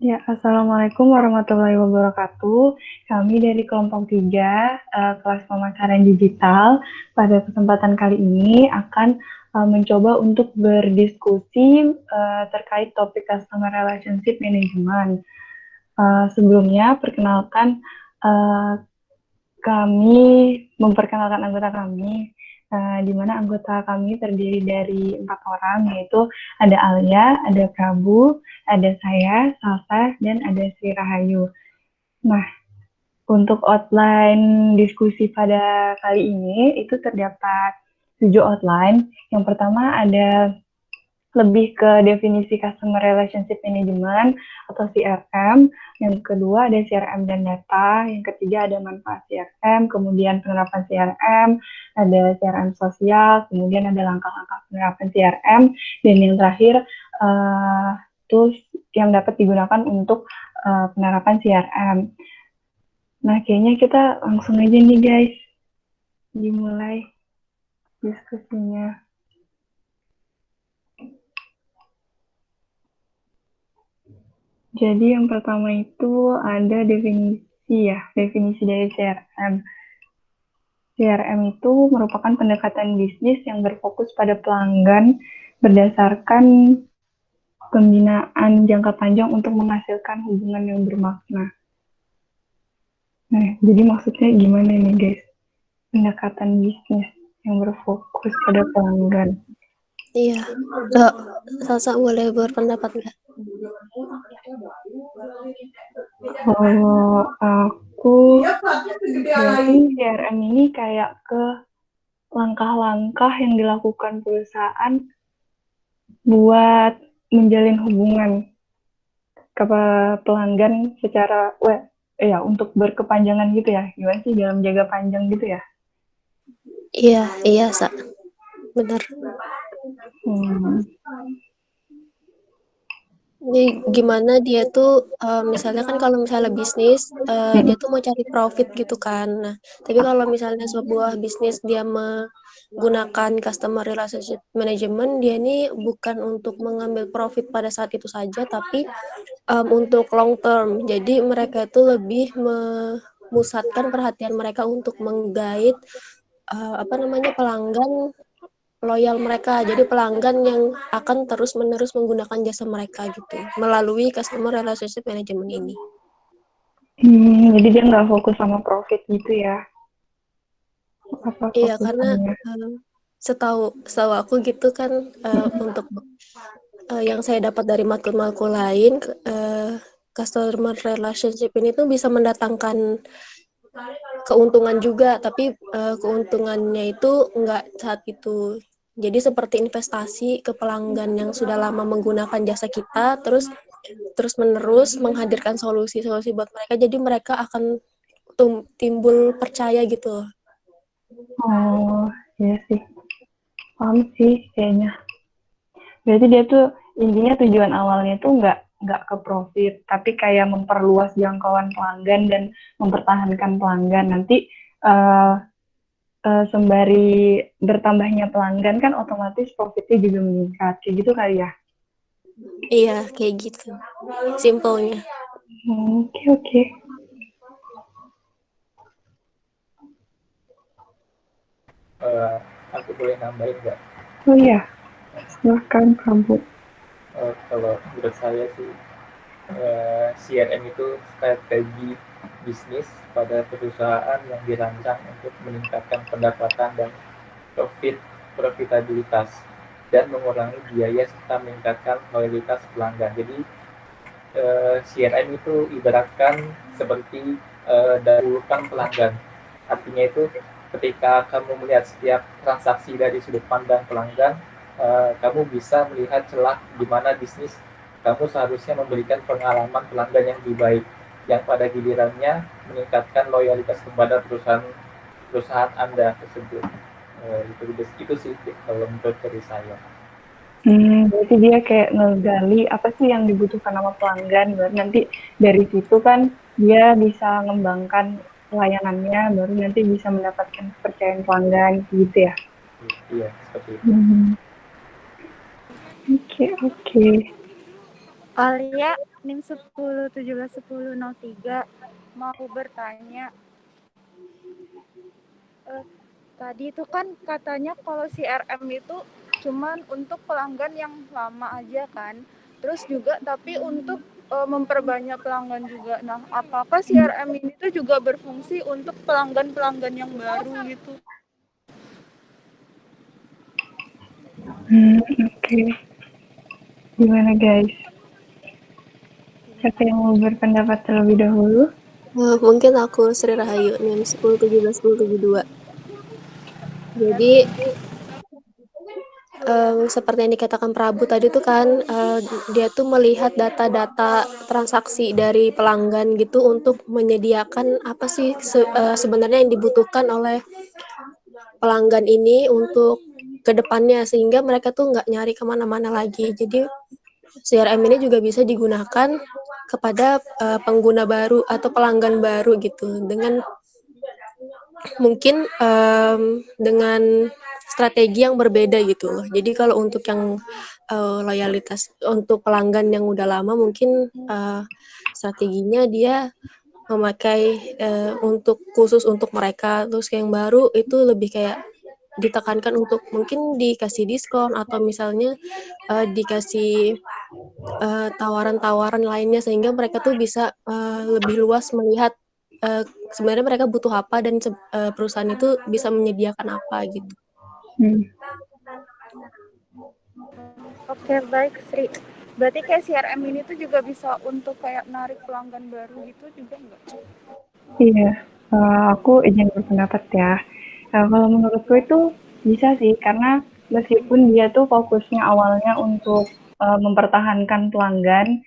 Ya, Assalamualaikum warahmatullahi wabarakatuh. Kami dari kelompok 3, kelas pemasaran digital, pada kesempatan kali ini akan mencoba untuk berdiskusi terkait topik Customer Relationship Management. Sebelumnya, perkenalkan uh, kami memperkenalkan anggota kami, di mana anggota kami terdiri dari 4 orang, yaitu ada Alia, ada Prabu, ada saya, Salsa, dan ada Sri Rahayu. Nah, untuk outline diskusi pada kali ini itu terdapat 7 outline. Yang pertama ada lebih ke definisi Customer Relationship Management atau CRM. Yang kedua ada CRM dan data. Yang ketiga ada manfaat CRM, kemudian penerapan CRM, ada CRM sosial, kemudian ada langkah-langkah penerapan CRM, dan yang terakhir tools yang dapat digunakan untuk penerapan CRM. Nah, kayaknya kita langsung aja nih guys, dimulai diskusinya. Jadi yang pertama itu ada definisi dari CRM. CRM itu merupakan pendekatan bisnis yang berfokus pada pelanggan berdasarkan pembinaan jangka panjang untuk menghasilkan hubungan yang bermakna. Nah, jadi maksudnya gimana nih guys? Pendekatan bisnis yang berfokus pada pelanggan. Iya, Salsa boleh berpendapat nggak? Kalau aku berarti CRM ini kayak ke langkah-langkah yang dilakukan perusahaan buat menjalin hubungan ke pelanggan secara untuk berkepanjangan gitu ya. Gimana sih dalam jaga panjang gitu ya? Iya, benar. Hmm. Jadi gimana dia tuh, misalnya kan kalau misalnya bisnis, dia tuh mau cari profit gitu kan. Nah, tapi kalau misalnya sebuah bisnis dia menggunakan customer relationship management, dia ini bukan untuk mengambil profit pada saat itu saja, tapi untuk long term. Jadi mereka itu lebih memusatkan perhatian mereka untuk menggait pelanggan loyal mereka. Jadi pelanggan yang akan terus-menerus menggunakan jasa mereka gitu melalui customer relationship management ini. Jadi dia nggak fokus sama profit gitu ya? Apa Iya, karena fokusannya? setahu setahu aku gitu kan, untuk yang saya dapat dari matkul-matkul lain, customer relationship ini tuh bisa mendatangkan keuntungan juga, tapi keuntungannya itu nggak saat itu. Jadi seperti investasi ke pelanggan yang sudah lama menggunakan jasa kita, terus menerus menghadirkan solusi-solusi buat mereka. Jadi mereka akan timbul percaya gitu. Oh, iya sih. Paham sih kayaknya. Berarti dia tuh intinya tujuan awalnya tuh nggak ke profit, tapi kayak memperluas jangkauan pelanggan dan mempertahankan pelanggan. Nanti uh, sembari bertambahnya pelanggan kan otomatis profitnya juga meningkat. Kayak gitu kali ya? Iya, kayak gitu. Simpelnya. Oke, oke. uh, aku boleh nambahin nggak? Oh iya, silahkan Prabu. Kalau menurut saya sih CRM itu strategi bisnis pada perusahaan yang dirancang untuk meningkatkan pendapatan dan profitabilitas dan mengurangi biaya serta meningkatkan loyalitas pelanggan. Jadi CRM itu ibaratkan seperti dahulukan pelanggan. Artinya itu ketika kamu melihat setiap transaksi dari sudut pandang pelanggan, kamu bisa melihat celah di mana bisnis kamu seharusnya memberikan pengalaman pelanggan yang lebih baik, yang pada gilirannya meningkatkan loyalitas kepada perusahaan Anda tersebut. Itu sih kalau menurut dari saya. Berarti dia kayak ngegali apa sih yang dibutuhkan sama pelanggan, baru nanti dari situ kan dia bisa ngembangkan layanannya, baru nanti bisa mendapatkan kepercayaan pelanggan gitu ya. Iya, seperti itu. Hmm. Oke, oke. Alia, NIM 10171003 mau bertanya. Tadi itu kan katanya kalau CRM itu cuman untuk pelanggan yang lama aja kan. Terus juga tapi untuk memperbanyak pelanggan juga. Nah, apakah CRM ini tuh juga berfungsi untuk pelanggan-pelanggan yang baru gitu? Oke. Gimana guys? Siapa yang mau berpendapat terlebih dahulu? Mungkin aku Sri Rahayu NIM 10171072. Jadi seperti yang dikatakan Prabu tadi tuh kan, dia tuh melihat data-data transaksi dari pelanggan gitu untuk menyediakan apa sih sebenarnya yang dibutuhkan oleh pelanggan ini untuk kedepannya, sehingga mereka tuh nggak nyari kemana-mana lagi. Jadi CRM ini juga bisa digunakan kepada pengguna baru atau pelanggan baru gitu, dengan mungkin dengan strategi yang berbeda gitu loh. Jadi kalau untuk yang loyalitas untuk pelanggan yang udah lama mungkin strateginya dia memakai untuk khusus untuk mereka. Terus yang baru itu lebih kayak ditekankan untuk mungkin dikasih diskon atau misalnya dikasih tawaran-tawaran lainnya, sehingga mereka tuh bisa lebih luas melihat sebenarnya mereka butuh apa dan perusahaan itu bisa menyediakan apa gitu. Oke, baik Sri. Berarti kayak CRM ini tuh juga bisa untuk kayak narik pelanggan baru gitu juga nggak? Iya, aku izin berpendapat ya. Kalau menurutku itu bisa sih, karena meskipun dia tuh fokusnya awalnya untuk mempertahankan pelanggan,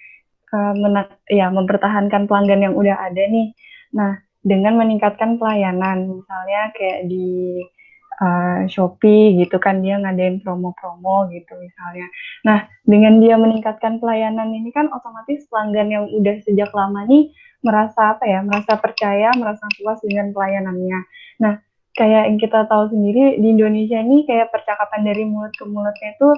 mempertahankan pelanggan yang udah ada nih. Nah, dengan meningkatkan pelayanan, misalnya kayak di Shopee gitu kan, dia ngadain promo-promo gitu misalnya. Nah, dengan dia meningkatkan pelayanan ini kan otomatis pelanggan yang udah sejak lama nih merasa apa ya, merasa percaya, merasa puas dengan pelayanannya. Nah, kayak yang kita tahu sendiri di Indonesia ini kayak percakapan dari mulut ke mulutnya itu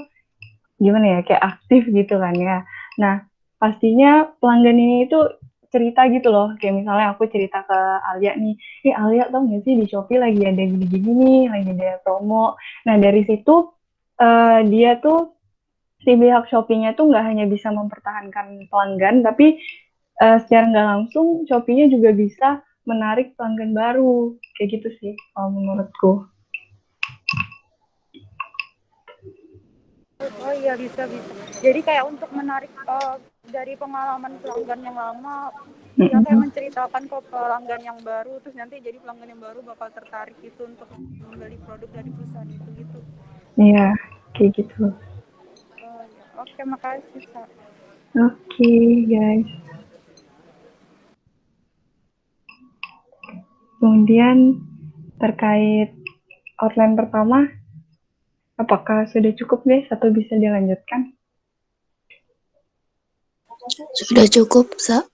gimana ya, kayak aktif gitu kan ya. Nah, pastinya pelanggan ini itu cerita gitu loh, kayak misalnya aku cerita ke Alia nih, Alia tau gak sih di Shopee lagi ada gini-gini nih, lagi ada promo. Nah dari situ dia tuh si pihak Shopee-nya tuh nggak hanya bisa mempertahankan pelanggan, tapi secara nggak langsung Shopee-nya juga bisa menarik pelanggan baru, kayak gitu sih kalau menurutku. Oh iya, bisa. Jadi kayak untuk menarik dari pengalaman pelanggan yang lama, dia kayak menceritakan ke pelanggan yang baru, terus nanti jadi pelanggan yang baru bakal tertarik gitu untuk membeli produk dari perusahaan itu gitu. Iya, kayak gitu. Oh, iya. Oke, makasih Sa. Oke, guys. Kemudian terkait outline pertama, apakah sudah cukup guys atau bisa dilanjutkan? Sudah cukup, Sa.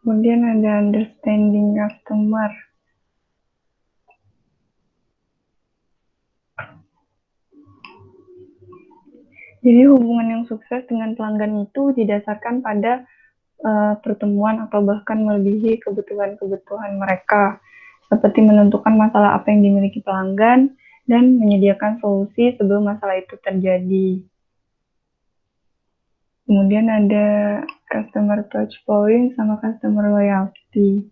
Kemudian ada understanding customer. Jadi hubungan yang sukses dengan pelanggan itu didasarkan pada pertemuan atau bahkan melebihi kebutuhan-kebutuhan mereka, seperti menentukan masalah apa yang dimiliki pelanggan dan menyediakan solusi sebelum masalah itu terjadi. Kemudian ada customer touch point sama customer loyalty.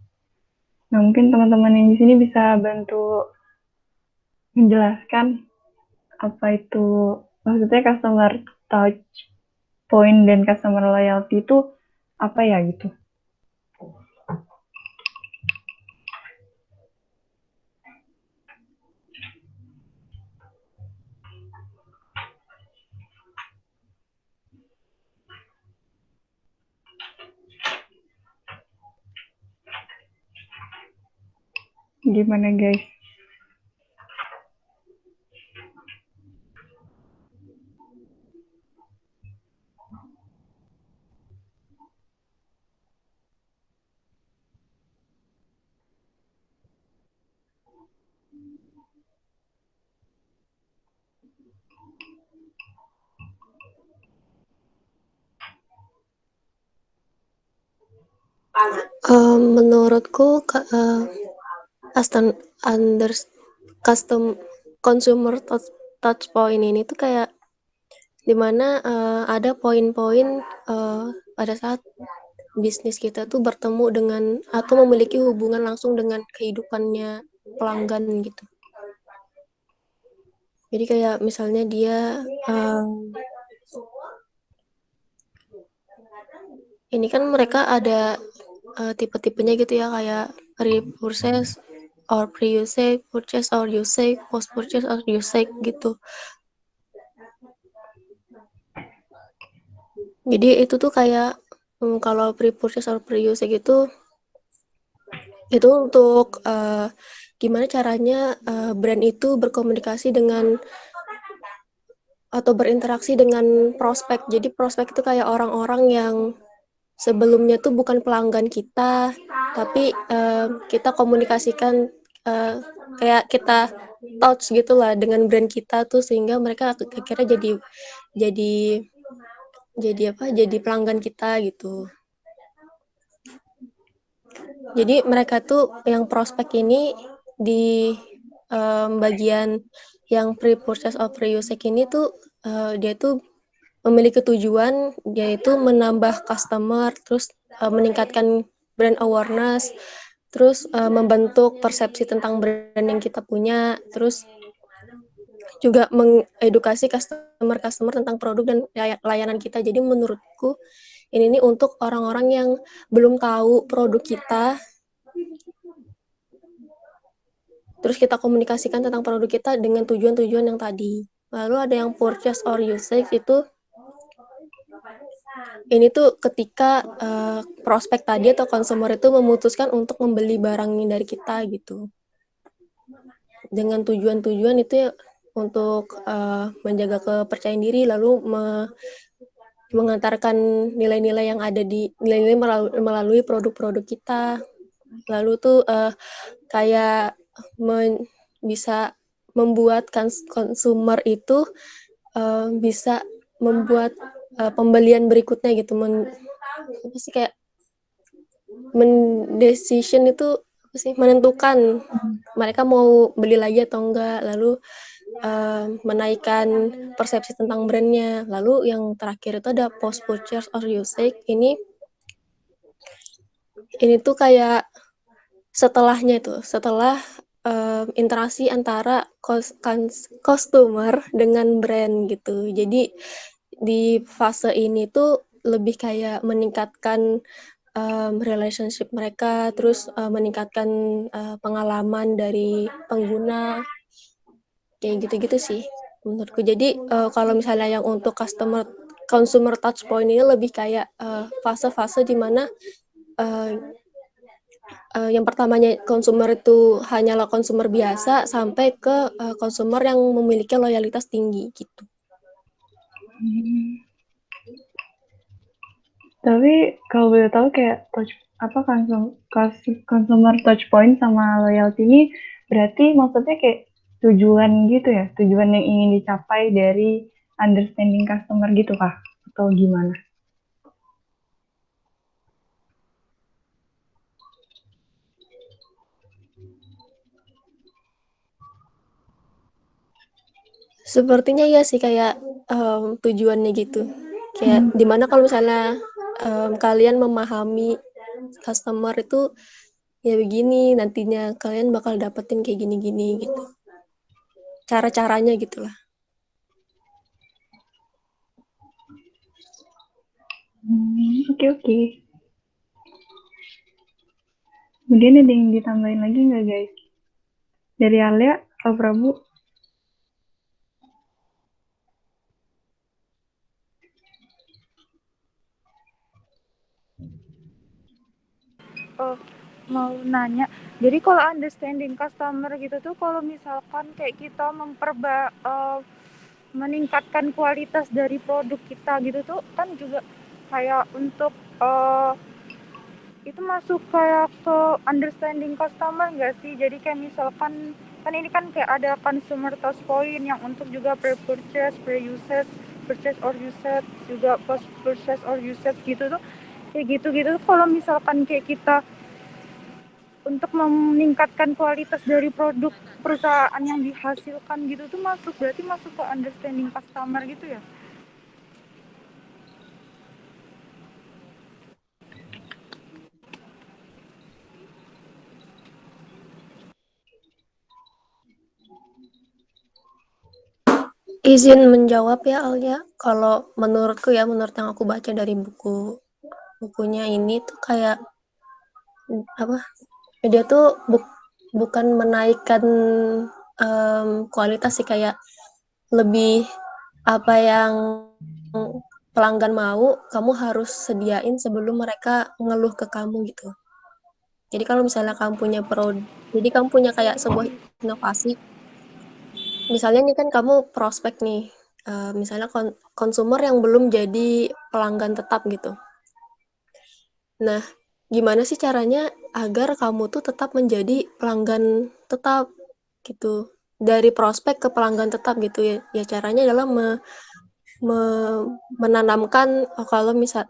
Nah, mungkin teman-teman yang di sini bisa bantu menjelaskan apa itu, maksudnya customer touch point dan customer loyalty itu apa ya gitu. Gimana guys? Menurutku custom consumer touch point ini tuh kayak dimana ada poin-poin pada saat bisnis kita tuh bertemu dengan atau memiliki hubungan langsung dengan kehidupannya pelanggan gitu. Jadi kayak misalnya dia ini kan mereka ada tipe-tipenya gitu ya, kayak pre-purchase or pre-usage, purchase or usage, post-purchase or usage gitu. Jadi itu tuh kayak kalau pre-purchase or pre-usage itu untuk gimana caranya brand itu berkomunikasi dengan atau berinteraksi dengan prospek. Jadi prospek itu kayak orang-orang yang sebelumnya tuh bukan pelanggan kita, tapi kita komunikasikan kayak kita touch gitulah dengan brand kita tuh sehingga mereka akhirnya jadi jadi pelanggan kita gitu. Jadi mereka tuh yang prospek ini di bagian yang pre-purchase or pre-usage ini tuh dia tuh memiliki tujuan yaitu menambah customer, terus meningkatkan brand awareness, terus membentuk persepsi tentang brand yang kita punya, terus juga mengedukasi customer tentang produk dan layanan kita. Jadi menurutku ini untuk orang-orang yang belum tahu produk kita, terus kita komunikasikan tentang produk kita dengan tujuan-tujuan yang tadi. Lalu ada yang purchase or usage itu ini tuh ketika prospek tadi atau consumer itu memutuskan untuk membeli barang dari kita gitu. Dengan tujuan-tujuan itu ya, untuk menjaga kepercayaan diri, lalu mengantarkan nilai-nilai yang ada di nilai-nilai melalui produk-produk kita. Lalu tuh kayak bisa membuat consumer itu bisa membuat pembelian berikutnya gitu, apa sih kayak decision itu apa sih, menentukan mereka mau beli lagi atau enggak, lalu menaikkan persepsi tentang brandnya. Lalu yang terakhir itu ada post purchase or usage. Ini tuh kayak setelahnya itu, setelah interaksi antara customer dengan brand gitu. Jadi di fase ini tuh lebih kayak meningkatkan relationship mereka, terus meningkatkan pengalaman dari pengguna, kayak gitu-gitu sih menurutku. Jadi kalau misalnya yang untuk consumer touch point ini lebih kayak fase-fase di mana yang pertamanya konsumer itu hanyalah konsumer biasa sampai ke konsumer yang memiliki loyalitas tinggi gitu. Tapi kalau boleh tahu kayak consumer touch point sama loyalty ini berarti maksudnya kayak tujuan gitu ya, tujuan yang ingin dicapai dari understanding customer gitu kah? Atau gimana? Sepertinya ya sih kayak tujuannya gitu. Kayak dimana kalau misalnya kalian memahami customer itu ya begini, nantinya kalian bakal dapetin kayak gini-gini gitu. Cara-caranya gitu lah. Oke. Kemudian ada yang ditambahin lagi nggak guys? Dari Alia atau Prabu? Mau nanya, jadi kalau understanding customer gitu tuh kalau misalkan kayak kita meningkatkan kualitas dari produk kita gitu tuh kan juga kayak untuk itu masuk kayak ke understanding customer nggak sih? Jadi kayak misalkan kan ini kan kayak ada consumer touch point yang untuk juga pre-purchase, pre-usage, purchase or usage, juga post-purchase or usage gitu tuh. kayak gitu-gitu. Kalau misalkan kayak kita untuk meningkatkan kualitas dari produk perusahaan yang dihasilkan gitu tuh berarti masuk ke understanding customer gitu ya. Izin menjawab ya Alia, kalau menurutku ya, menurut yang aku baca dari bukunya ini tuh kayak apa? Dia tuh bukan menaikkan kualitas sih, kayak lebih apa yang pelanggan mau, kamu harus sediain sebelum mereka ngeluh ke kamu gitu. Jadi kalau misalnya jadi kamu punya kayak sebuah inovasi. Misalnya nih kan kamu prospek nih, misalnya konsumer yang belum jadi pelanggan tetap gitu. Nah, gimana sih caranya agar kamu tuh tetap menjadi pelanggan tetap gitu. Dari prospek ke pelanggan tetap gitu ya. Ya caranya adalah menanamkan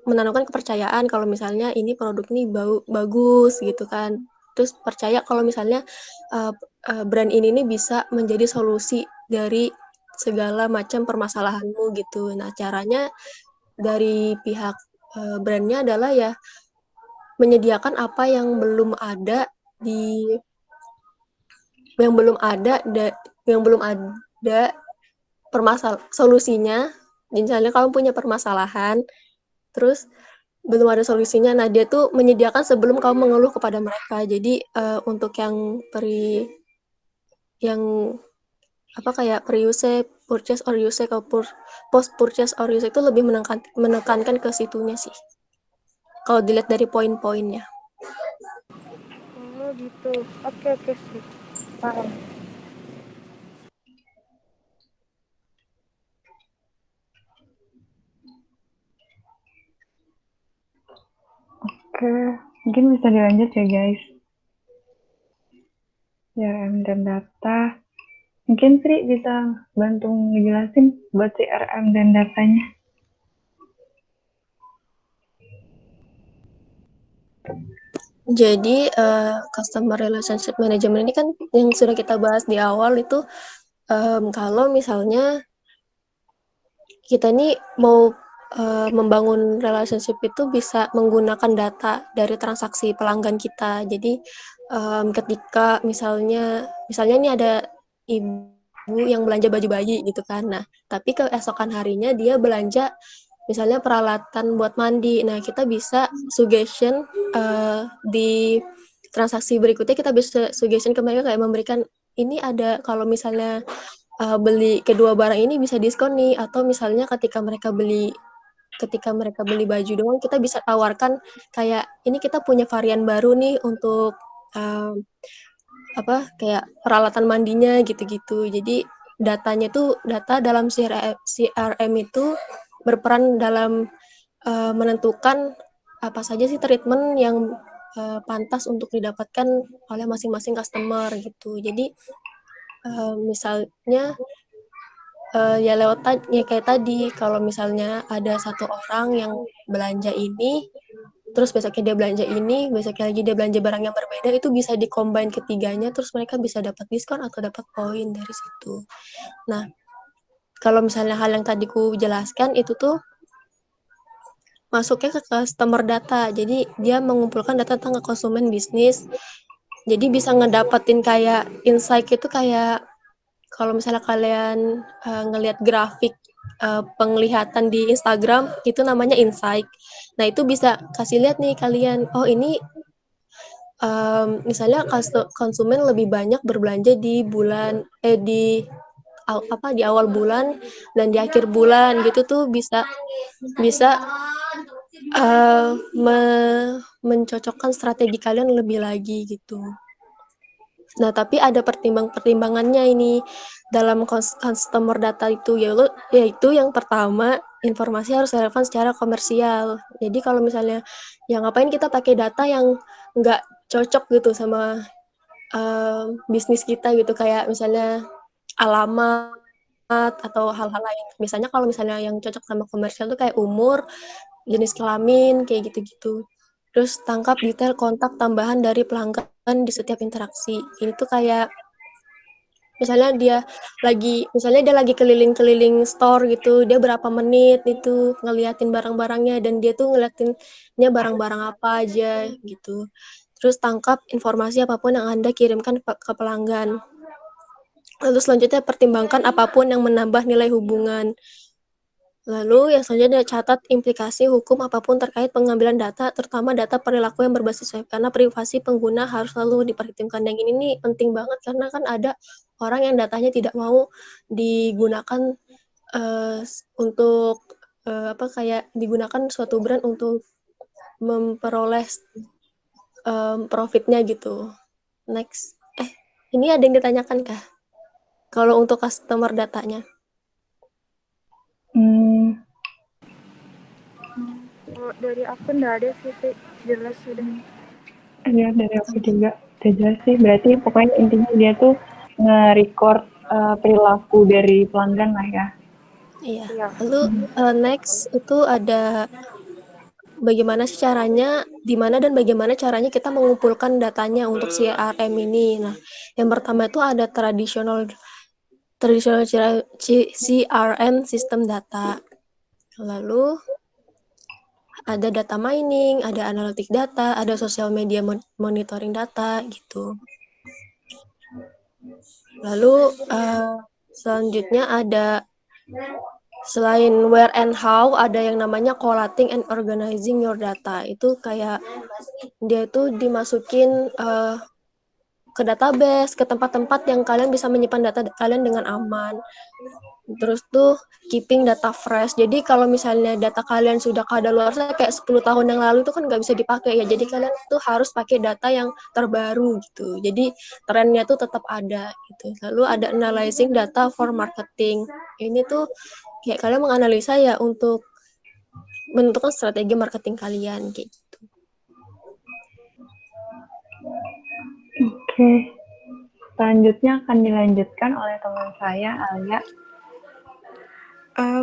menanamkan kepercayaan kalau misalnya ini produk ini bagus gitu kan. Terus percaya kalau misalnya brand ini nih bisa menjadi solusi dari segala macam permasalahanmu gitu. Nah, caranya dari pihak brandnya adalah ya menyediakan apa yang belum ada di yang belum ada yang belum ada solusinya. Misalnya kamu punya permasalahan, terus belum ada solusinya. Nah, dia tuh menyediakan sebelum kamu mengeluh kepada mereka. Jadi untuk yang apa kayak pre-use, purchase or use, atau post purchase or use itu lebih menekankan ke situnya sih. Kalau dilihat dari poin-poinnya. Oh gitu. Oke sih. Paham. Oke, mungkin bisa dilanjut ya guys. CRM dan data. Mungkin Sri bisa bantu ngejelasin buat CRM dan datanya. Jadi customer relationship management ini kan yang sudah kita bahas di awal itu, kalau misalnya kita nih mau membangun relationship itu bisa menggunakan data dari transaksi pelanggan kita. Jadi ketika misalnya ini ada ibu yang belanja baju bayi gitu kan. Nah, tapi keesokan harinya dia belanja misalnya peralatan buat mandi. Nah, kita bisa suggestion di transaksi berikutnya, kita bisa suggestion ke mereka kayak memberikan ini ada kalau misalnya beli kedua barang ini bisa diskon nih, atau misalnya ketika mereka beli baju doang, kita bisa tawarkan kayak ini kita punya varian baru nih untuk kayak peralatan mandinya gitu-gitu. Jadi data dalam CRM itu berperan dalam menentukan apa saja sih treatment yang pantas untuk didapatkan oleh masing-masing customer gitu. Jadi misalnya ya kayak tadi, kalau misalnya ada satu orang yang belanja ini, terus besoknya dia belanja ini, besoknya lagi dia belanja barang yang berbeda, itu bisa di-combine ketiganya, terus mereka bisa dapat diskon atau dapat poin dari situ. Nah, kalau misalnya hal yang tadi ku jelaskan, itu tuh masuknya ke customer data. Jadi dia mengumpulkan data tentang konsumen bisnis. Jadi bisa ngedapetin kayak insight itu, kayak kalau misalnya kalian ngelihat grafik penglihatan di Instagram, itu namanya insight. Nah, itu bisa kasih lihat nih kalian, oh ini misalnya konsumen lebih banyak berbelanja di di awal bulan dan di akhir bulan gitu, tuh bisa mencocokkan strategi kalian lebih lagi gitu. Nah, tapi ada pertimbangannya ini dalam customer data itu, yaitu yang pertama, informasi harus relevan secara komersial. Jadi kalau misalnya, ya ngapain kita pakai data yang nggak cocok gitu sama bisnis kita gitu, kayak misalnya alamat atau hal-hal lain. Misalnya kalau misalnya yang cocok sama komersial tuh kayak umur, jenis kelamin, kayak gitu-gitu. Terus tangkap detail kontak tambahan dari pelanggan di setiap interaksi. Ini tuh kayak misalnya dia lagi keliling-keliling store gitu, dia berapa menit itu ngeliatin barang-barangnya dan dia tuh ngeliatinnya barang-barang apa aja gitu. Terus tangkap informasi apapun yang Anda kirimkan ke pelanggan. Lalu selanjutnya pertimbangkan apapun yang menambah nilai hubungan. Lalu yang selanjutnya catat implikasi hukum apapun terkait pengambilan data, terutama data perilaku yang berbasis web, karena privasi pengguna harus selalu diperhitungkan. Yang ini nih penting banget karena kan ada orang yang datanya tidak mau digunakan untuk kayak digunakan suatu brand untuk memperoleh profitnya gitu. Next, ini ada yang ditanyakan kah? Kalau untuk customer datanya? Kalau dari aku nggak ada sih, jelas sudah. Ya, dari aku juga udah jelas sih. Berarti pokoknya intinya dia tuh nge-record perilaku dari pelanggan lah ya. Iya. Iya. Lalu next itu ada bagaimana sih caranya, di mana dan bagaimana caranya kita mengumpulkan datanya untuk CRM ini. Nah, yang pertama itu ada tradisional CRM sistem data. Lalu ada data mining, ada analitik data, ada social media monitoring data gitu. Lalu selanjutnya ada selain where and how, ada yang namanya collating and organizing your data. Itu kayak dia itu dimasukin ke database, ke tempat-tempat yang kalian bisa menyimpan data kalian dengan aman. Terus tuh keeping data fresh. Jadi kalau misalnya data kalian sudah kadaluarsa kayak 10 tahun yang lalu itu kan nggak bisa dipakai ya. Jadi kalian tuh harus pakai data yang terbaru gitu. Jadi trennya tuh tetap ada gitu. Lalu ada analyzing data for marketing. Ini tuh kayak kalian menganalisa ya untuk menentukan strategi marketing kalian kayak gitu. Oke. Selanjutnya akan dilanjutkan oleh teman saya, Alia.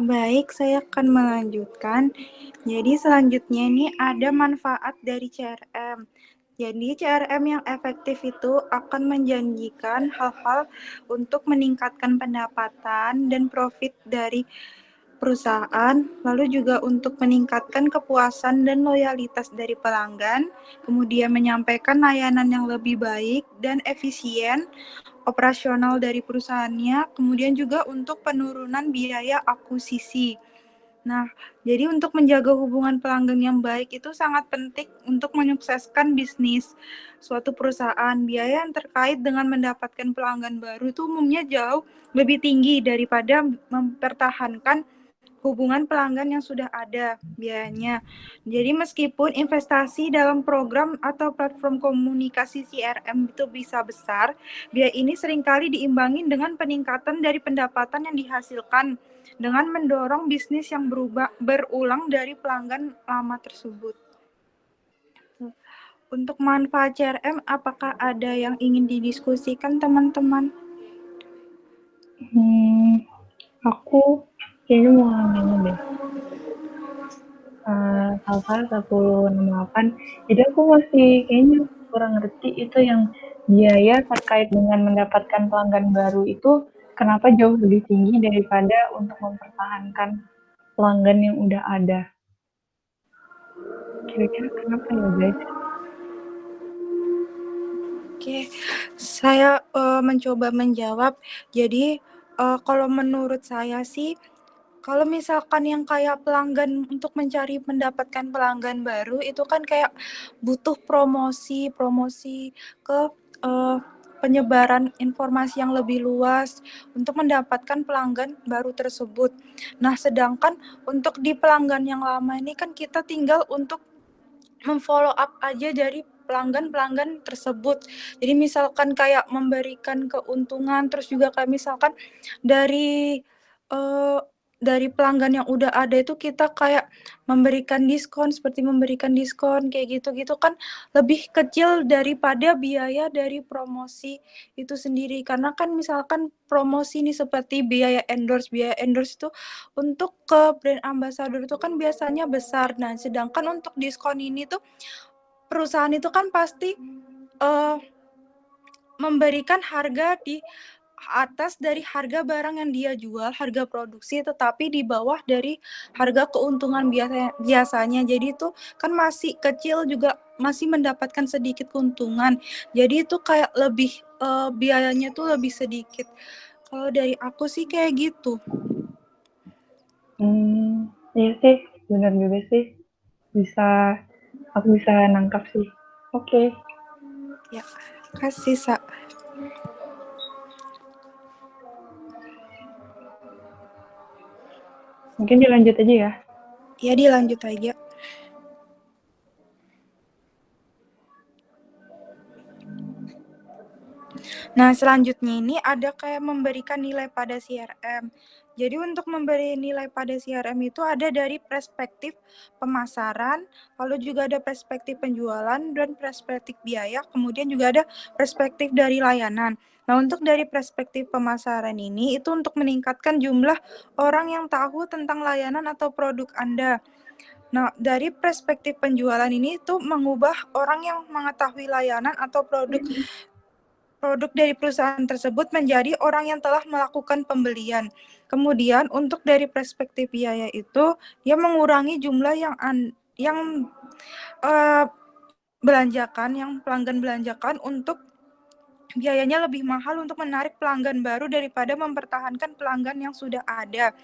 Baik, saya akan melanjutkan. Jadi selanjutnya ini ada manfaat dari CRM. Jadi CRM yang efektif itu akan menjanjikan hal-hal untuk meningkatkan pendapatan dan profit dari perusahaan, lalu juga untuk meningkatkan kepuasan dan loyalitas dari pelanggan, kemudian menyampaikan layanan yang lebih baik dan efisien operasional dari perusahaannya, kemudian juga untuk penurunan biaya akuisisi. Nah, jadi untuk menjaga hubungan pelanggan yang baik itu sangat penting untuk menyukseskan bisnis suatu perusahaan. Biaya yang terkait dengan mendapatkan pelanggan baru itu umumnya jauh lebih tinggi daripada mempertahankan hubungan pelanggan yang sudah ada biayanya. Jadi meskipun investasi dalam program atau platform komunikasi CRM itu bisa besar, biaya ini seringkali diimbangi dengan peningkatan dari pendapatan yang dihasilkan dengan mendorong bisnis yang berulang dari pelanggan lama tersebut. Untuk manfaat CRM, apakah ada yang ingin didiskusikan teman-teman? Aku kayaknya mau nanya deh. Salsa 168. Jadi aku masih kayaknya kurang ngerti itu yang biaya terkait dengan mendapatkan pelanggan baru itu kenapa jauh lebih tinggi daripada untuk mempertahankan pelanggan yang udah ada. Kira-kira kenapa ya guys? Oke, saya mencoba menjawab. Jadi kalau menurut saya sih, kalau misalkan yang kayak pelanggan untuk mencari mendapatkan pelanggan baru itu kan kayak butuh promosi ke penyebaran informasi yang lebih luas untuk mendapatkan pelanggan baru tersebut. Nah, sedangkan untuk di pelanggan yang lama ini kan kita tinggal untuk memfollow up aja dari pelanggan tersebut. Jadi misalkan kayak memberikan keuntungan, terus juga kayak misalkan dari dari pelanggan yang udah ada itu kita kayak memberikan diskon, seperti memberikan diskon kayak gitu-gitu kan lebih kecil daripada biaya dari promosi itu sendiri. Karena kan misalkan promosi ini seperti biaya endorse itu untuk ke brand ambassador itu kan biasanya besar. Nah, sedangkan untuk diskon ini tuh perusahaan itu kan pasti memberikan harga di atas dari harga barang yang dia jual, harga produksi, tetapi di bawah dari harga keuntungan biasanya. Jadi itu kan masih kecil juga masih mendapatkan sedikit keuntungan. Jadi itu kayak lebih biayanya tuh lebih sedikit. Kalau dari aku sih kayak gitu. Iya sih, benar juga sih. Aku bisa nangkap sih. Oke. Ya, kasih Sa. Mungkin dilanjut aja ya. Ya, dilanjut aja. Nah, selanjutnya ini ada kayak memberikan nilai pada CRM. Jadi untuk memberi nilai pada CRM itu ada dari perspektif pemasaran, lalu juga ada perspektif penjualan dan perspektif biaya, kemudian juga ada perspektif dari layanan. Nah, untuk dari perspektif pemasaran ini itu untuk meningkatkan jumlah orang yang tahu tentang layanan atau produk Anda. Nah, dari perspektif penjualan ini itu mengubah orang yang mengetahui layanan atau produk dari perusahaan tersebut menjadi orang yang telah melakukan pembelian. Kemudian untuk dari perspektif biaya itu dia mengurangi jumlah yang belanjakan, yang pelanggan belanjakan untuk biayanya lebih mahal untuk menarik pelanggan baru daripada mempertahankan pelanggan yang sudah ada.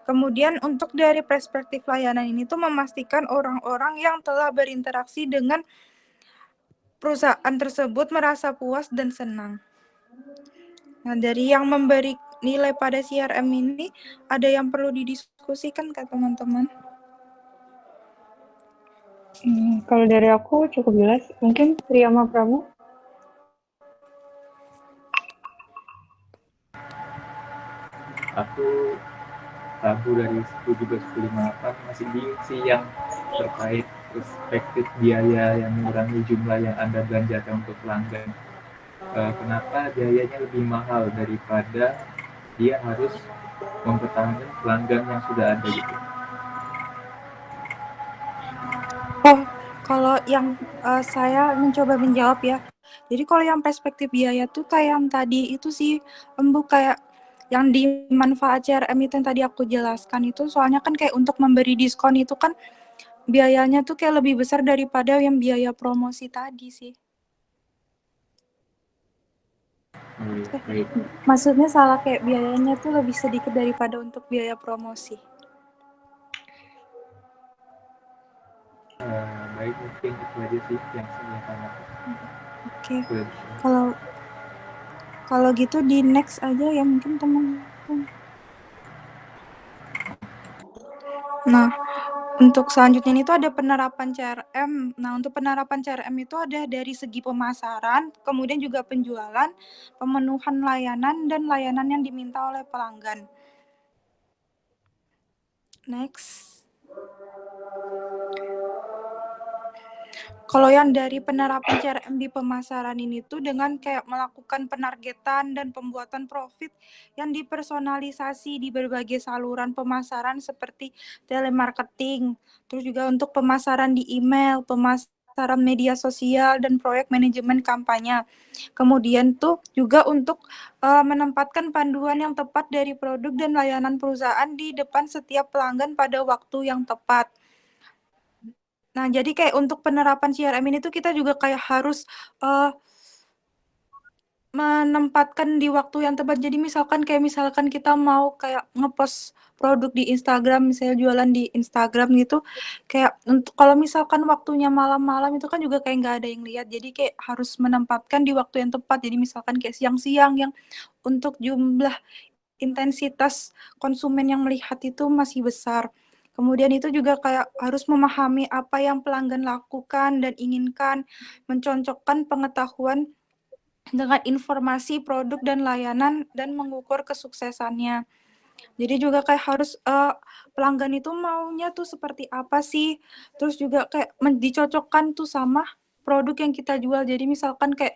Kemudian untuk dari perspektif layanan ini tuh memastikan orang-orang yang telah berinteraksi dengan perusahaan tersebut merasa puas dan senang. Nah, dari yang memberi nilai pada CRM ini, ada yang perlu didiskusikan ke teman-teman? Kalau dari aku cukup jelas. Mungkin Priyama Pramu? Aku ragu dari 10 juga 1058 masih bingung sih yang terkait perspektif biaya yang mengurangi jumlah yang Anda belanjakan untuk pelanggan. Kenapa biayanya lebih mahal daripada dia harus mempertahankan pelanggan yang sudah ada gitu. Oh, kalau yang saya mencoba menjawab ya. Jadi kalau yang perspektif biaya tuh kayak yang tadi itu sih, Embu, kayak yang di manfaat CRM itu yang tadi aku jelaskan itu, soalnya kan kayak untuk memberi diskon itu kan biayanya tuh kayak lebih besar daripada yang biaya promosi tadi sih. Baik. Maksudnya salah, kayak biayanya tuh lebih sedikit daripada untuk biaya promosi. Baik, mungkin itu aja sih yang saya tanyakan. Oke. Kalau gitu di next aja ya mungkin teman-teman. Nah, untuk selanjutnya itu ada penerapan CRM. Nah, untuk penerapan CRM itu ada dari segi pemasaran, kemudian juga penjualan, pemenuhan layanan, dan layanan yang diminta oleh pelanggan. Next. Kalau yang dari penerapan CRM di pemasaran ini tuh dengan kayak melakukan penargetan dan pembuatan profit yang dipersonalisasi di berbagai saluran pemasaran seperti telemarketing, terus juga untuk pemasaran di email, pemasaran media sosial, dan proyek manajemen kampanye. Kemudian tuh juga untuk menempatkan panduan yang tepat dari produk dan layanan perusahaan di depan setiap pelanggan pada waktu yang tepat. Nah, jadi kayak untuk penerapan CRM ini tuh kita juga kayak harus menempatkan di waktu yang tepat. Jadi misalkan kita mau kayak ngepost produk di Instagram, misalnya jualan di Instagram gitu, kayak untuk kalau misalkan waktunya malam-malam itu kan juga kayak nggak ada yang lihat. Jadi kayak harus menempatkan di waktu yang tepat. Jadi misalkan kayak siang-siang yang untuk jumlah intensitas konsumen yang melihat itu masih besar. Kemudian itu juga kayak harus memahami apa yang pelanggan lakukan dan inginkan, mencocokkan pengetahuan dengan informasi produk dan layanan dan mengukur kesuksesannya. Jadi juga kayak harus pelanggan itu maunya tuh seperti apa sih. Terus juga kayak dicocokkan tuh sama produk yang kita jual. Jadi misalkan kayak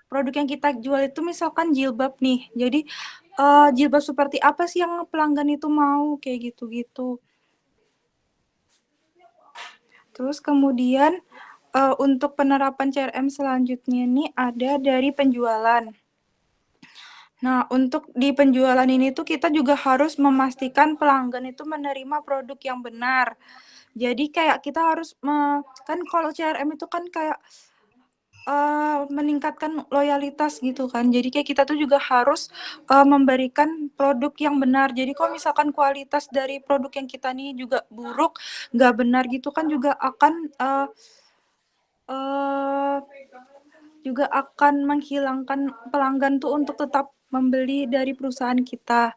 produk yang kita jual itu misalkan jilbab nih. Jadi jilbab seperti apa sih yang pelanggan itu mau kayak gitu-gitu. Terus kemudian untuk penerapan CRM selanjutnya nih ada dari penjualan. Nah, untuk di penjualan ini tuh kita juga harus memastikan pelanggan itu menerima produk yang benar. Jadi kayak kita harus kan kalau CRM itu kan kayak meningkatkan loyalitas gitu kan. Jadi kayak kita tuh juga harus memberikan produk yang benar. Jadi kalau misalkan kualitas dari produk yang kita nih juga buruk, nggak benar gitu kan juga akan menghilangkan pelanggan tuh untuk tetap membeli dari perusahaan kita.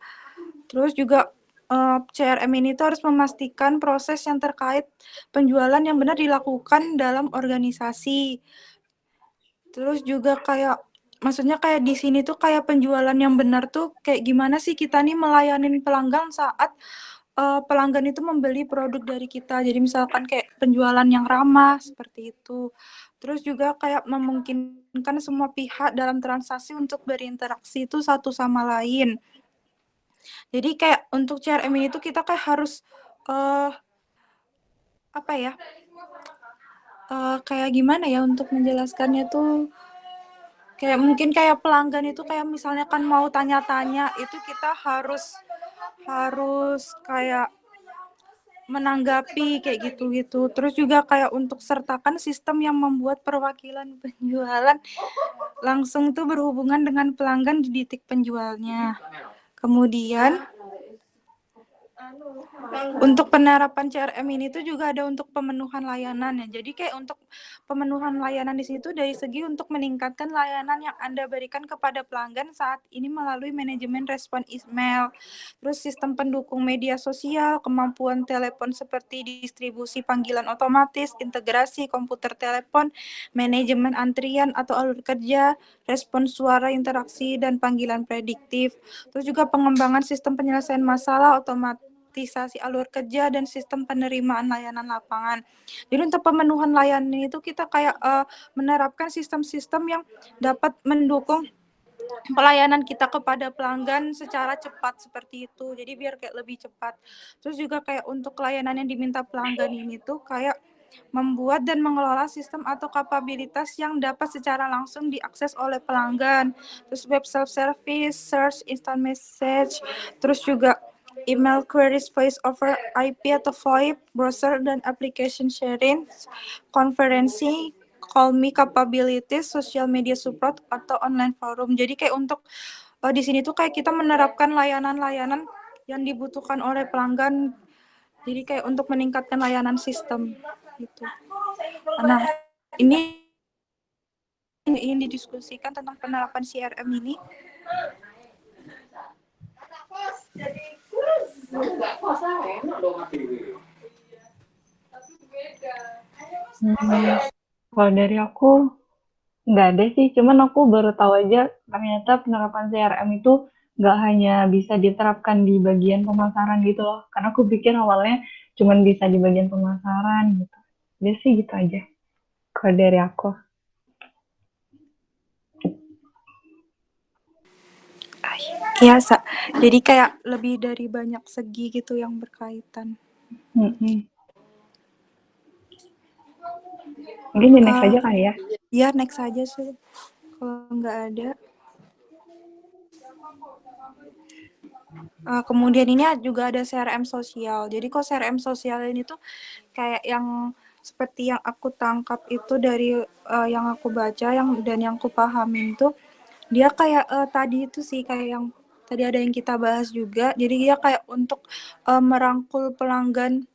Terus juga CRM ini tuh harus memastikan proses yang terkait penjualan yang benar dilakukan dalam organisasi. Terus juga kayak maksudnya kayak di sini tuh kayak penjualan yang benar tuh kayak gimana sih kita nih melayani pelanggan saat pelanggan itu membeli produk dari kita. Jadi misalkan kayak penjualan yang ramah seperti itu. Terus juga kayak memungkinkan semua pihak dalam transaksi untuk berinteraksi itu satu sama lain. Jadi kayak untuk CRM ini tuh kita kayak harus apa ya? Kayak gimana ya untuk menjelaskannya tuh kayak mungkin kayak pelanggan itu kayak misalnya kan mau tanya-tanya itu kita harus kayak menanggapi kayak gitu-gitu. Terus juga kayak untuk sertakan sistem yang membuat perwakilan penjualan langsung tuh berhubungan dengan pelanggan di titik penjualnya. Kemudian untuk penerapan CRM ini tuh juga ada untuk pemenuhan layanan ya. Jadi kayak untuk pemenuhan layanan di situ dari segi untuk meningkatkan layanan yang Anda berikan kepada pelanggan saat ini melalui manajemen respon email, terus sistem pendukung media sosial, kemampuan telepon seperti distribusi panggilan otomatis, integrasi komputer telepon, manajemen antrian atau alur kerja, respon suara interaksi dan panggilan prediktif. Terus juga pengembangan sistem penyelesaian masalah otomatisasi alur kerja dan sistem penerimaan layanan lapangan. Jadi untuk pemenuhan layanan itu kita kayak menerapkan sistem-sistem yang dapat mendukung pelayanan kita kepada pelanggan secara cepat seperti itu. Jadi biar kayak lebih cepat. Terus juga kayak untuk layanan yang diminta pelanggan ini tuh kayak membuat dan mengelola sistem atau kapabilitas yang dapat secara langsung diakses oleh pelanggan. Terus web self-service, search, instant message, terus juga email queries, voice over IP atau VoIP, browser dan application sharing, konferensi, call me capabilities, social media support atau online forum. Jadi kayak untuk di sini tuh kayak kita menerapkan layanan-layanan yang dibutuhkan oleh pelanggan. Jadi kayak untuk meningkatkan layanan sistem gitu. Nah, ini ingin didiskusikan tentang penerapan CRM ini. Kalau dari aku nggak ada sih, cuman aku baru tahu aja ternyata penerapan CRM itu nggak hanya bisa diterapkan di bagian pemasaran gitu loh. Karena aku pikir awalnya cuman bisa di bagian pemasaran gitu. Jadi sih gitu aja. Kalau dari aku. Iya, jadi kayak lebih dari banyak segi gitu yang berkaitan. Mungkin di next aja kali ya. Iya, next aja sih. Kalau nggak ada. Kemudian ini juga ada CRM sosial. Jadi kok CRM sosial ini tuh kayak yang seperti yang aku tangkap itu dari yang aku baca dan yang aku pahamin tuh dia kayak tadi itu sih kayak yang tadi ada yang kita bahas juga. Jadi dia kayak untuk merangkul pelanggan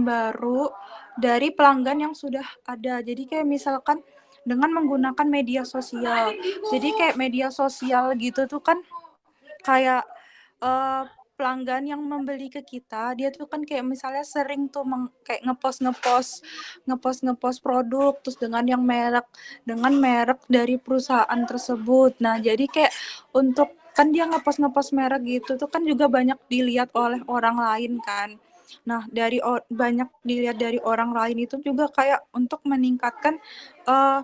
baru dari pelanggan yang sudah ada. Jadi kayak misalkan dengan menggunakan media sosial. Jadi kayak media sosial gitu tuh kan kayak pelanggan yang membeli ke kita, dia tuh kan kayak misalnya sering tuh kayak ngepost produk terus dengan merek dari perusahaan tersebut. Nah, jadi kayak untuk kan dia ngepost merek gitu tuh kan juga banyak dilihat oleh orang lain kan. Nah, banyak dilihat dari orang lain itu juga kayak eh,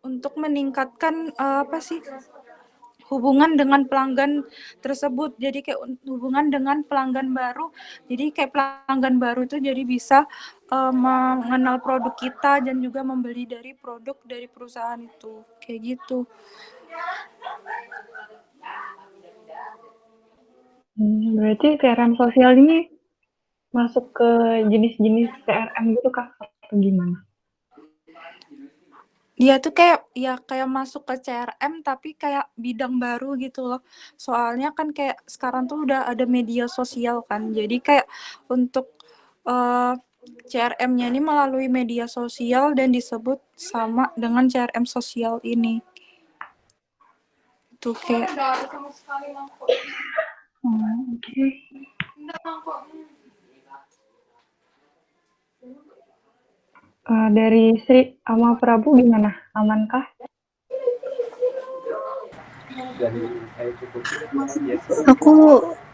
untuk meningkatkan apa sih, hubungan dengan pelanggan tersebut. Jadi kayak hubungan dengan pelanggan baru. Jadi kayak pelanggan baru itu jadi bisa mengenal produk kita dan juga membeli dari produk dari perusahaan itu. Kayak gitu. Berarti CRM sosial ini masuk ke jenis-jenis CRM gitu Kak? Atau gimana? Dia tuh kayak masuk ke CRM tapi kayak bidang baru gitu loh. Soalnya kan kayak sekarang tuh udah ada media sosial kan. Jadi kayak untuk CRM-nya ini melalui media sosial dan disebut sama dengan CRM sosial ini. Tuh kayak Oke. Dari Sri sama Prabu gimana? Amankah? Dari saya cukup biasa. Aku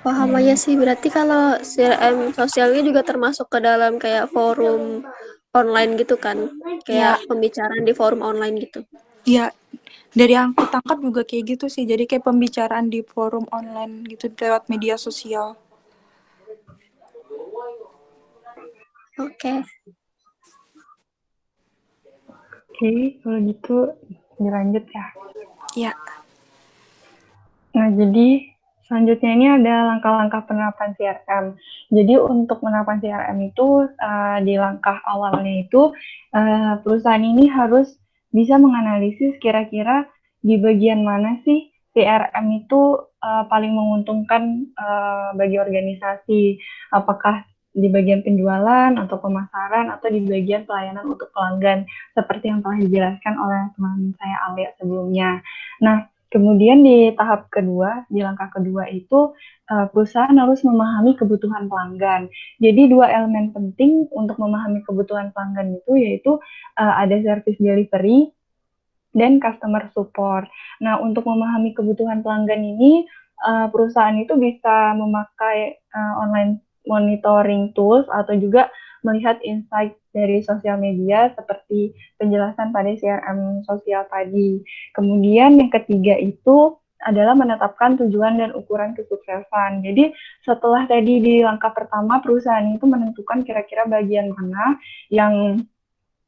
paham aja sih, berarti kalau CRM sosialnya juga termasuk ke dalam kayak forum online gitu kan, ya, kayak pembicaraan di forum online gitu. ya dari yang aku tangkap juga kayak gitu sih. Jadi kayak pembicaraan di forum online gitu lewat media sosial. Oke. Oke, kalau gitu dilanjut ya. Ya. Nah, jadi selanjutnya ini ada langkah-langkah penerapan CRM. Jadi untuk penerapan CRM itu di langkah awalnya itu perusahaan ini harus bisa menganalisis kira-kira di bagian mana sih CRM itu paling menguntungkan bagi organisasi. Apakah di bagian penjualan atau pemasaran atau di bagian pelayanan untuk pelanggan seperti yang telah dijelaskan oleh teman saya Alia sebelumnya. Nah, kemudian di tahap kedua, di langkah kedua itu perusahaan harus memahami kebutuhan pelanggan. Jadi dua elemen penting untuk memahami kebutuhan pelanggan itu yaitu ada service delivery dan customer support. Nah, untuk memahami kebutuhan pelanggan ini, perusahaan itu bisa memakai online monitoring tools atau juga melihat insight dari sosial media seperti penjelasan pada CRM sosial tadi. Kemudian yang ketiga itu adalah menetapkan tujuan dan ukuran kesuksesan. Jadi setelah tadi di langkah pertama perusahaan itu menentukan kira-kira bagian mana yang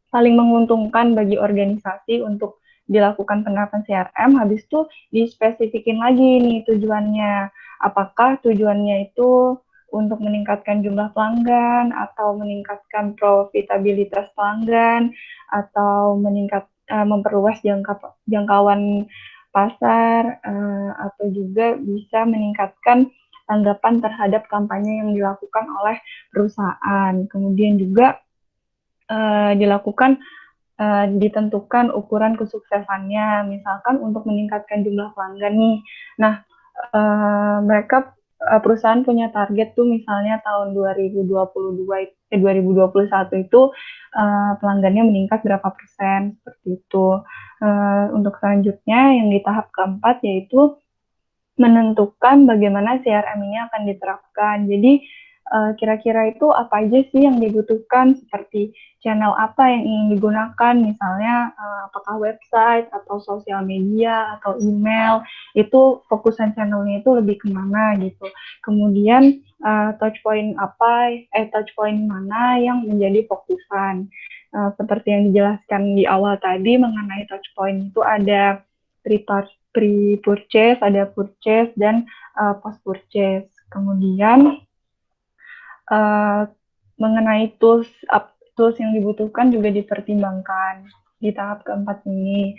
paling menguntungkan bagi organisasi untuk dilakukan penerapan CRM, habis itu dispesifikin lagi nih tujuannya. Apakah tujuannya itu untuk meningkatkan jumlah pelanggan, atau meningkatkan profitabilitas pelanggan, atau memperluas jangkauan pasar, atau juga bisa meningkatkan tanggapan terhadap kampanye yang dilakukan oleh perusahaan. Kemudian juga ditentukan ukuran kesuksesannya, misalkan untuk meningkatkan jumlah pelanggan nih. Nah, perusahaan punya target tuh misalnya tahun 2021 itu pelanggannya meningkat berapa persen, seperti itu. Untuk selanjutnya yang di tahap keempat yaitu menentukan bagaimana CRM ini akan diterapkan. Jadi kira-kira itu apa aja sih yang dibutuhkan, seperti channel apa yang ingin digunakan, misalnya apakah website atau sosial media atau email, itu fokusan channelnya itu lebih kemana gitu. Kemudian touchpoint mana yang menjadi fokusan. Seperti yang dijelaskan di awal tadi mengenai touchpoint itu ada pre-purchase, ada purchase, dan post-purchase. Kemudian mengenai tools yang dibutuhkan juga dipertimbangkan di tahap keempat ini.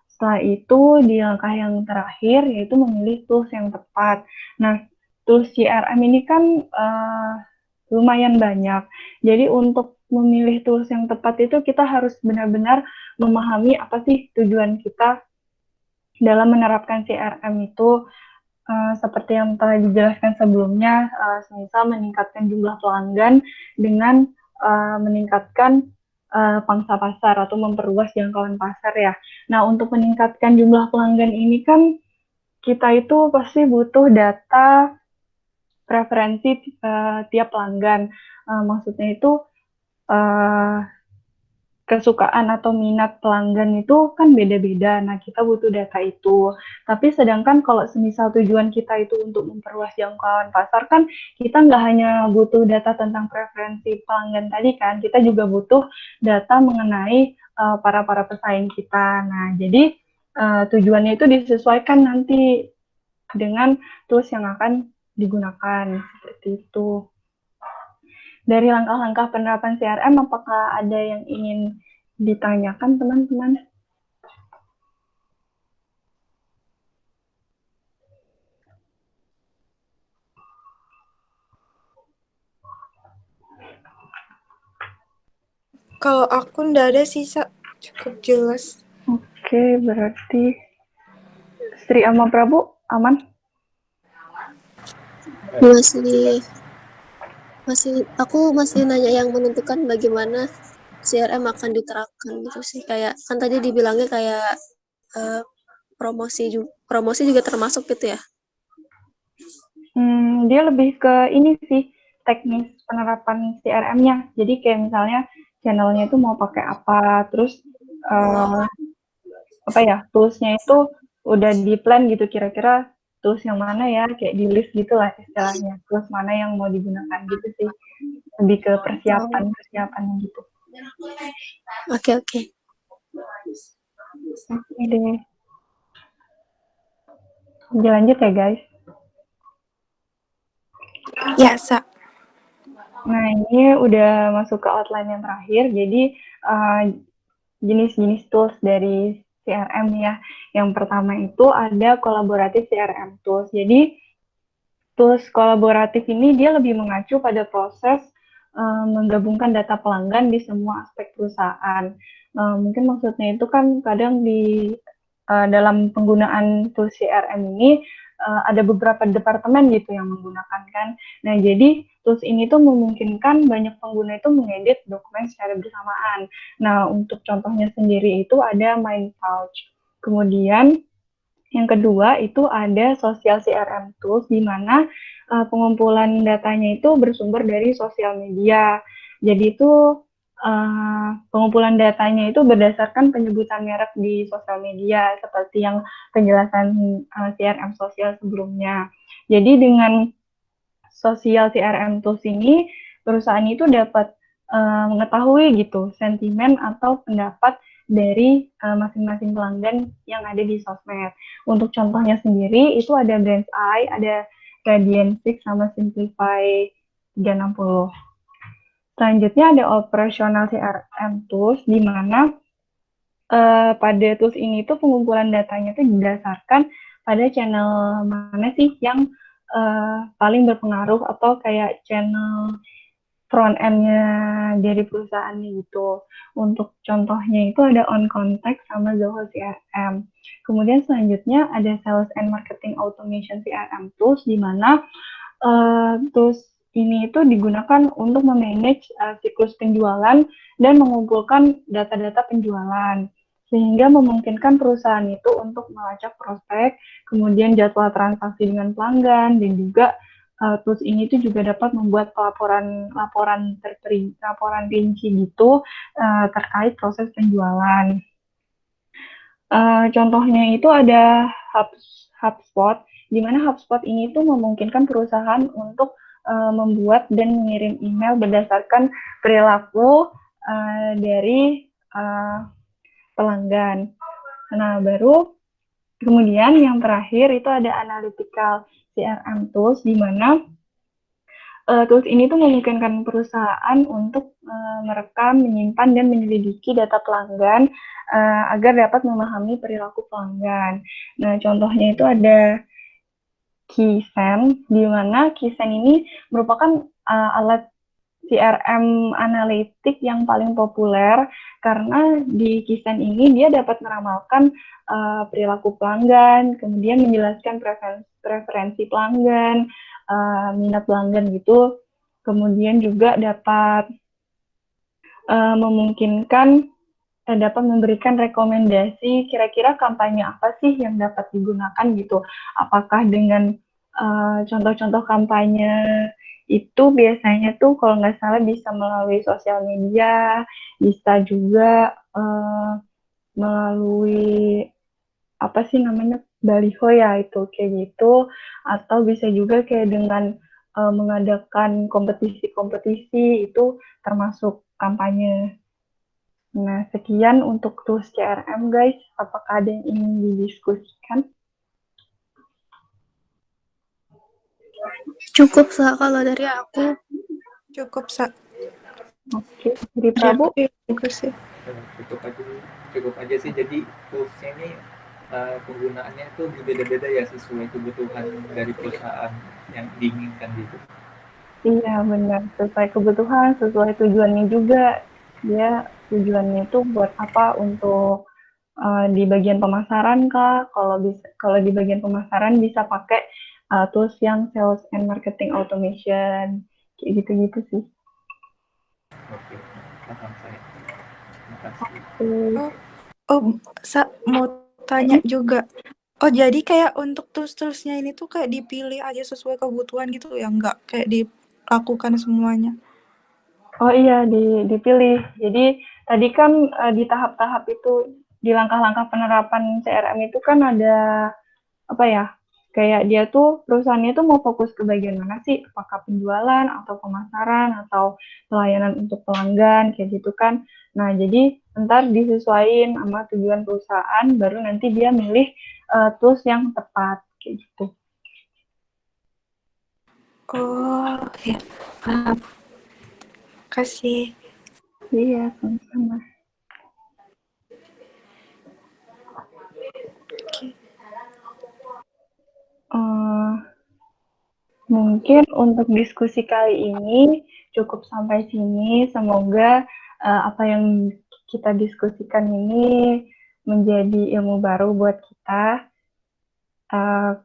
Setelah itu di langkah yang terakhir yaitu memilih tools yang tepat. Nah, tools CRM ini kan lumayan banyak. Jadi untuk memilih tools yang tepat itu kita harus benar-benar memahami apa sih tujuan kita dalam menerapkan CRM itu. Seperti yang telah dijelaskan sebelumnya, misal meningkatkan jumlah pelanggan dengan meningkatkan pangsa pasar atau memperluas jangkauan pasar ya. Nah, untuk meningkatkan jumlah pelanggan ini kan kita itu pasti butuh data preferensi tiap pelanggan. Maksudnya itu kesukaan atau minat pelanggan itu kan beda-beda. Nah, kita butuh data itu. Tapi sedangkan kalau semisal tujuan kita itu untuk memperluas jangkauan pasar kan, kita nggak hanya butuh data tentang preferensi pelanggan tadi kan, kita juga butuh data mengenai para pesaing kita. Nah, jadi tujuannya itu disesuaikan nanti dengan tools yang akan digunakan. Seperti itu. Dari langkah-langkah penerapan CRM, apakah ada yang ingin ditanyakan, teman-teman? Kalau aku ndak ada sih, Sa. Cukup jelas. Oke, berarti Sri sama Prabu aman? Aku masih nanya yang menentukan bagaimana CRM akan diterapkan gitu sih. Kayak kan tadi dibilangnya kayak promosi juga termasuk gitu ya. Dia lebih ke ini sih, teknis penerapan CRM-nya. Jadi kayak misalnya channelnya itu mau pakai apa, terus tools-nya itu udah di plan gitu, kira-kira tools yang mana ya, kayak di list gitu lah istilahnya, tools mana yang mau digunakan gitu sih, lebih ke persiapan gitu. Oke. Oke deh, lanjut ya guys. Ya, Sa. Nah, ini udah masuk ke outline yang terakhir, jadi jenis-jenis tools dari CRM ya. Yang pertama itu ada kolaboratif CRM tools. Jadi tools kolaboratif ini dia lebih mengacu pada proses menggabungkan data pelanggan di semua aspek perusahaan. Mungkin maksudnya itu kan kadang di dalam penggunaan tools CRM ini ada beberapa departemen gitu yang menggunakan kan. Nah, jadi tools ini tuh memungkinkan banyak pengguna itu mengedit dokumen secara bersamaan. Nah, untuk contohnya sendiri itu ada MindPouch. Kemudian yang kedua itu ada social CRM tools, di mana pengumpulan datanya itu bersumber dari sosial media. Jadi itu pengumpulan datanya itu berdasarkan penyebutan merek di sosial media, seperti yang penjelasan CRM sosial sebelumnya. Jadi dengan social CRM tools ini, perusahaan itu dapat mengetahui gitu sentimen atau pendapat dari masing-masing pelanggan yang ada di sosmed. Untuk contohnya sendiri, itu ada Brands Eye, ada Radiant Six, sama Simplify 360. Selanjutnya ada operasional CRM tools, di mana pada tools ini tuh pengumpulan datanya tuh didasarkan pada channel mana sih yang paling berpengaruh, atau kayak channel front end-nya dari perusahaannya gitu. Untuk contohnya itu ada On Contact sama Zoho CRM. Kemudian selanjutnya ada Sales and Marketing Automation CRM tools, di mana tools ini itu digunakan untuk memanage siklus penjualan dan mengumpulkan data-data penjualan, sehingga memungkinkan perusahaan itu untuk melacak prospek, kemudian jadwal transaksi dengan pelanggan, dan juga tools ini tuh juga dapat membuat laporan rinci gitu terkait proses penjualan. Contohnya itu ada HubSpot, di mana HubSpot ini tuh memungkinkan perusahaan untuk membuat dan mengirim email berdasarkan perilaku dari pelanggan. Nah, baru kemudian yang terakhir itu ada analytical CRM tools, di mana tools ini tuh memungkinkan perusahaan untuk merekam, menyimpan, dan menyelidiki data pelanggan agar dapat memahami perilaku pelanggan. Nah, contohnya itu ada Keysense, di mana Keysense ini merupakan alat CRM analitik yang paling populer, karena di Keysense ini dia dapat meramalkan perilaku pelanggan, kemudian menjelaskan preferensi pelanggan, minat pelanggan gitu, kemudian juga dapat memungkinkan dapat memberikan rekomendasi kira-kira kampanye apa sih yang dapat digunakan gitu. Apakah dengan contoh-contoh kampanye itu biasanya tuh kalau nggak salah bisa melalui sosial media, bisa juga melalui apa sih namanya baliho ya itu kayak gitu, atau bisa juga kayak dengan mengadakan kompetisi-kompetisi itu termasuk kampanye. Nah, sekian untuk tools CRM guys. Apakah ada yang ingin didiskusikan? Cukup Sa kalau dari aku. Cukup, Sa. Oke, dari Prabu? Bagus sih. Cukup aja sih. Jadi toolsnya ini penggunaannya tuh berbeda-beda ya sesuai kebutuhan dari perusahaan yang diinginkan gitu. Iya, benar. Sesuai kebutuhan, sesuai tujuannya juga. Dia tujuannya itu buat apa? Untuk di bagian pemasaran kah? Kalau di bagian pemasaran bisa pakai tools yang sales and marketing automation. Kayak gitu-gitu sih. Oke, paham saya. Terima kasih. Sa, mau tanya juga. Oh, jadi kayak untuk tools-toolsnya ini tuh kayak dipilih aja sesuai kebutuhan gitu ya, nggak kayak dilakukan semuanya. Oh iya, dipilih. Jadi tadi kan di tahap-tahap itu, di langkah-langkah penerapan CRM itu kan ada apa ya? Kayak dia tuh perusahaannya tuh mau fokus ke bagian mana sih? Apakah penjualan atau pemasaran atau pelayanan untuk pelanggan kayak gitu kan? Nah, jadi ntar disesuaikan sama tujuan perusahaan, baru nanti dia milih tools yang tepat kayak gitu. Oh, ya. Paham. Kasih. Iya, sama-sama. Mungkin untuk diskusi kali ini cukup sampai sini. Semoga apa yang kita diskusikan ini menjadi ilmu baru buat kita.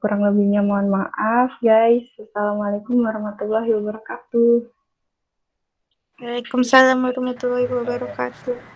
Kurang lebihnya mohon maaf, guys. Assalamualaikum warahmatullahi wabarakatuh. Waalaikumsalam warahmatullahi wabarakatuh.